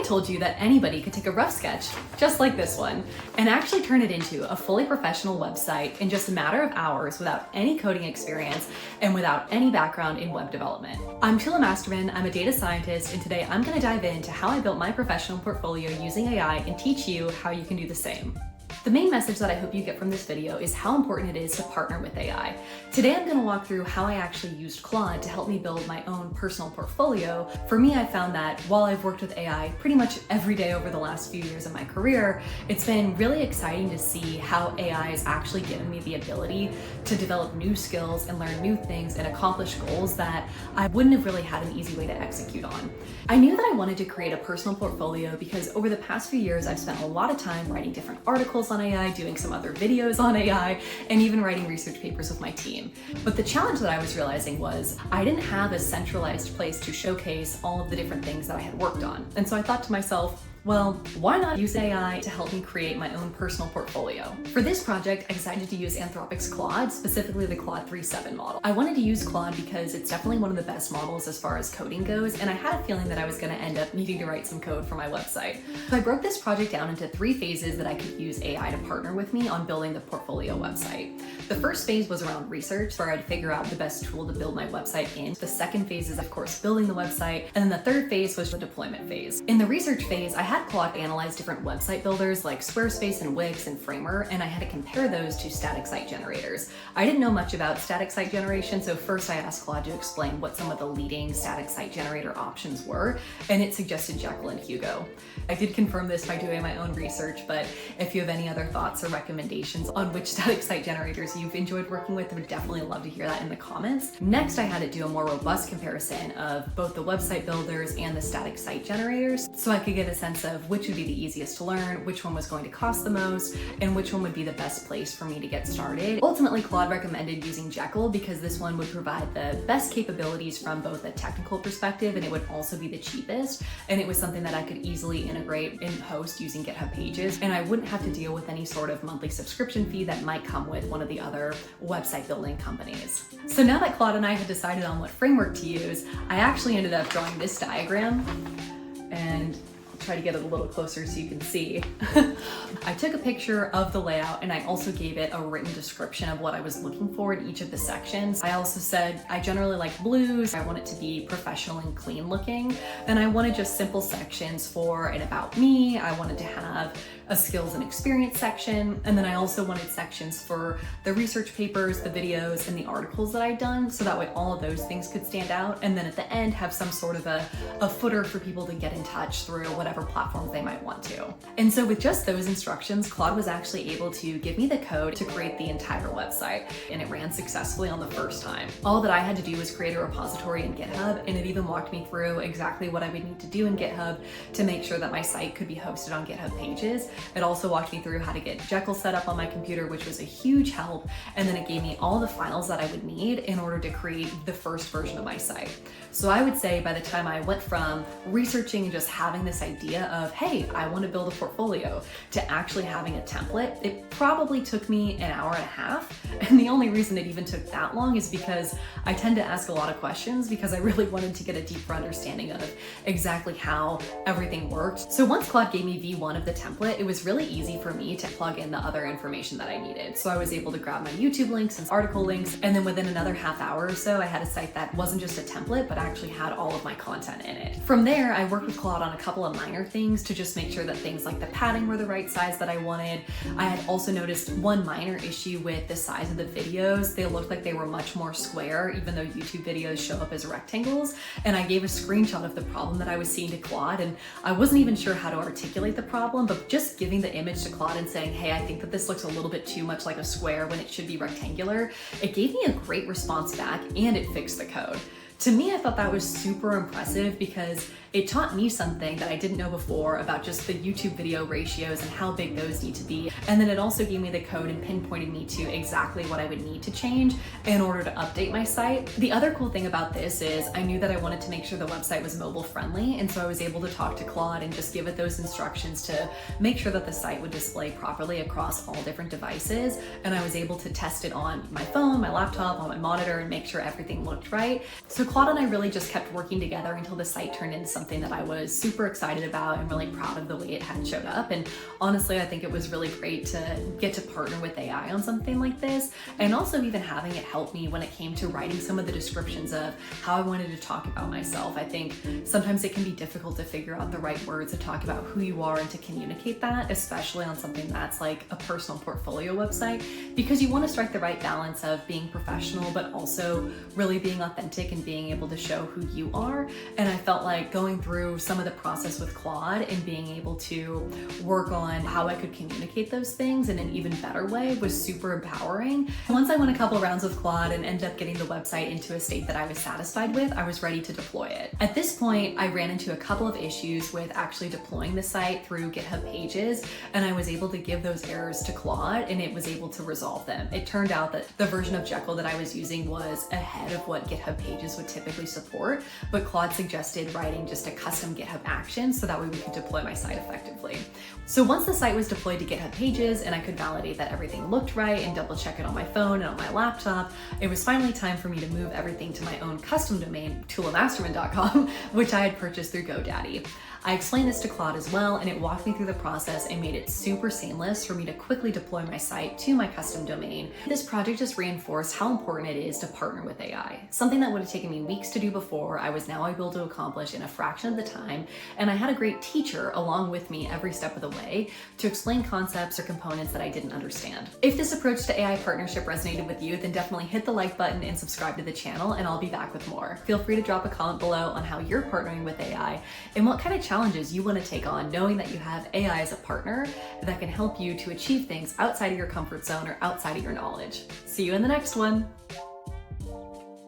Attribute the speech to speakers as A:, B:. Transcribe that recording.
A: told you that anybody could take a rough sketch, just like this one, and actually turn it into a fully professional website in just a matter of hours without any coding experience and without any background in web development. I'm Tula Masterman, I'm a data scientist, and today I'm going to dive into how I built my professional portfolio using AI and teach you how you can do the same. The main message that I hope you get from this video is how important it is to partner with AI. Today I'm going to walk through how I actually used Claude to help me build my own personal portfolio. For me, I found that while I've worked with AI pretty much every day over the last few years of my career, it's been really exciting to see how AI has actually given me the ability to develop new skills and learn new things and accomplish goals that I wouldn't have really had an easy way to execute on. I knew that I wanted to create a personal portfolio because over the past few years, I've spent a lot of time writing different articles on AI, doing some other videos on AI, and even writing research papers with my team. But the challenge that I was realizing was I didn't have a centralized place to showcase all of the different things that I had worked on. And so I thought to myself, well, why not use AI to help me create my own personal portfolio? For this project, I decided to use Anthropic's Claude, specifically the Claude 3.7 model. I wanted to use Claude because it's definitely one of the best models as far as coding goes, and I had a feeling that I was going to end up needing to write some code for my website. So I broke this project down into 3 phases that I could use AI to partner with me on building the portfolio website. The first phase was around research, where I'd figure out the best tool to build my website in. The second phase is, of course, building the website, and then the third phase was the deployment phase. In the research phase, I had Claude analyze different website builders like Squarespace and Wix and Framer, and I had to compare those to static site generators. I didn't know much about static site generation, so first I asked Claude to explain what some of the leading static site generator options were, and it suggested Jekyll and Hugo. I did confirm this by doing my own research, but if you have any other thoughts or recommendations on which static site generators you've enjoyed working with, I would definitely love to hear that in the comments. Next, I had it do a more robust comparison of both the website builders and the static site generators, so I could get a sense of which would be the easiest to learn, which one was going to cost the most, and which one would be the best place for me to get started. Ultimately, Claude recommended using Jekyll because this one would provide the best capabilities from both a technical perspective, and it would also be the cheapest, and it was something that I could easily integrate and host using GitHub Pages, and I wouldn't have to deal with any sort of monthly subscription fee that might come with one of the other website building companies. So now that Claude and I had decided on what framework to use, I actually ended up drawing this diagram, and try to get it a little closer so you can see. I took a picture of the layout and I also gave it a written description of what I was looking for in each of the sections. I also said I generally like blues, I want it to be professional and clean looking, and I wanted just simple sections for an about me, I wanted to have a skills and experience section, and then I also wanted sections for the research papers, the videos, and the articles that I'd done, so that way all of those things could stand out, and then at the end have some sort of a footer for people to get in touch through whatever platforms they might want to. And so with just those instructions, Claude was actually able to give me the code to create the entire website, and it ran successfully on the first time. All that I had to do was create a repository in GitHub, and it even walked me through exactly what I would need to do in GitHub to make sure that my site could be hosted on GitHub Pages. It also walked me through how to get Jekyll set up on my computer, which was a huge help, and then it gave me all the files that I would need in order to create the first version of my site. So I would say by the time I went from researching and just having this idea of, hey, I want to build a portfolio, to actually having a template, it probably took me an hour and a half. And the only reason it even took that long is because I tend to ask a lot of questions because I really wanted to get a deeper understanding of exactly how everything worked. So once Claude gave me V1 of the template, it was really easy for me to plug in the other information that I needed. So I was able to grab my YouTube links and article links, and then within another half hour or so, I had a site that wasn't just a template, but actually had all of my content in it. From there, I worked with Claude on a couple of minor things to just make sure that things like the padding were the right size that I wanted. I had also noticed one minor issue with the size of the videos. They looked like they were much more square, even though YouTube videos show up as rectangles. And I gave a screenshot of the problem that I was seeing to Claude, and I wasn't even sure how to articulate the problem, but just giving the image to Claude and saying, hey, I think that this looks a little bit too much like a square when it should be rectangular, it gave me a great response back and it fixed the code. To me, I thought that was super impressive because it taught me something that I didn't know before about just the YouTube video ratios and how big those need to be. And then it also gave me the code and pinpointed me to exactly what I would need to change in order to update my site. The other cool thing about this is I knew that I wanted to make sure the website was mobile friendly, and so I was able to talk to Claude and just give it those instructions to make sure that the site would display properly across all different devices. And I was able to test it on my phone, my laptop, on my monitor, and make sure everything looked right. So So Claude and I really just kept working together until the site turned into something that I was super excited about and really proud of the way it had showed up. And honestly, I think it was really great to get to partner with AI on something like this, and also even having it help me when it came to writing some of the descriptions of how I wanted to talk about myself. I think sometimes it can be difficult to figure out the right words to talk about who you are and to communicate that, especially on something that's like a personal portfolio website, because you want to strike the right balance of being professional but also really being authentic and being able to show who you are. And I felt like going through some of the process with Claude and being able to work on how I could communicate those things in an even better way was super empowering. Once I went a couple rounds with Claude and ended up getting the website into a state that I was satisfied with, I was ready to deploy it. At this point, I ran into a couple of issues with actually deploying the site through GitHub Pages, and I was able to give those errors to Claude and it was able to resolve them. It turned out that the version of Jekyll that I was using was ahead of what GitHub Pages would typically support, but Claude suggested writing just a custom GitHub action so that way we could deploy my site effectively. So once the site was deployed to GitHub Pages and I could validate that everything looked right and double check it on my phone and on my laptop, it was finally time for me to move everything to my own custom domain, toolamasterman.com, which I had purchased through GoDaddy. I explained this to Claude as well, and it walked me through the process and made it super seamless for me to quickly deploy my site to my custom domain. This project just reinforced how important it is to partner with AI. Something that would have taken me weeks to do before, I was now able to accomplish in a fraction of the time, and I had a great teacher along with me every step of the way to explain concepts or components that I didn't understand. If this approach to AI partnership resonated with you, then definitely hit the like button and subscribe to the channel, and I'll be back with more. Feel free to drop a comment below on how you're partnering with AI and what kind of challenges you want to take on, knowing that you have AI as a partner that can help you to achieve things outside of your comfort zone or outside of your knowledge. See you in the next one.